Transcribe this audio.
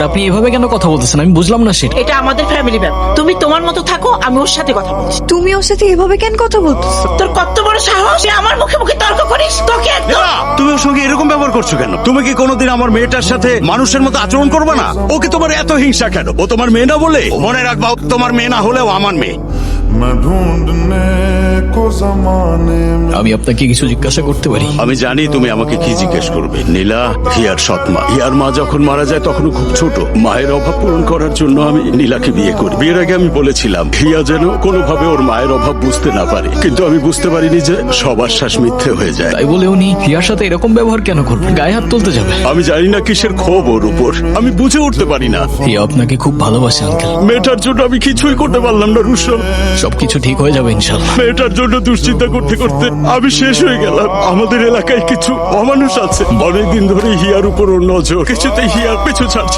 আপনি এভাবে কেন কথা বলতেছেন আমি বুঝলাম না সেটা। এটা আমাদের ফ্যামিলি ব্যাপার, তুমি তোমার মতো থাকো, আমি ওর সাথে কথা বলছি। তুমি ওর সাথে এভাবে কেন কথা বলতেছো? তোর কত বড় সাহস, তুই আমার মুখে মুখে তর্ক করিস? তোকে একদম তুমি ওর সঙ্গে এরকম ব্যবহার করছো কেন? তুমি কি কোনোদিন আমার মেয়েটার সাথে মানুষের মতো আচরণ করবে না? ওকে তোমার এত হিংসা কেন? ও তোমার মেয়ে না বলে? মনে রাখবা, ও তোমার মেয়ে না হলেও আমার মেয়ে। আমি আপনাকে কিছু জিজ্ঞাসা করতে পারি? আমি জানি তুমি আমাকে কি জিজ্ঞেস করবে। নীলা হিয়ার সৎমা। হিয়ার মা যখন মারা যায় তখন খুব ছোট। মায়ের অভাব পূরণ করার জন্য আমি নীলাকে বিয়ে করি। বিয়ের আগে আমি বলেছিলাম হিয়া যেন কোনোভাবে ওর মায়ের অভাব বুঝতে না পারে, কিন্তু আমি বুঝতে পারিনি যে সবার শ্বাস মিথ্যে হয়ে যায়। তাই বলে উনি হিয়ার সাথে এরকম ব্যবহার কেন করবেন? গায়ে হাত তুলতে যাবে? আমি জানি না কিসের ক্ষোভ ওর উপর, আমি বুঝে উঠতে পারি না। হিয়া আপনাকে খুব ভালোবাসে আঙ্কেল। মেয়েটার জন্য আমি কিছুই করতে পারলাম না রুশো। সবকিছু ঠিক হয়ে যাবে ইনশাল্লাহ। মেয়েটার জন্য দুশ্চিন্তা করতে করতে আমি শেষ হয়ে গেলাম। আমাদের এলাকায় কিছু অমানুষ আছে, অনেকদিন ধরে হিয়ার উপর ওর নজর, কিছুতেই হিয়ার পিছু ছাড়ছে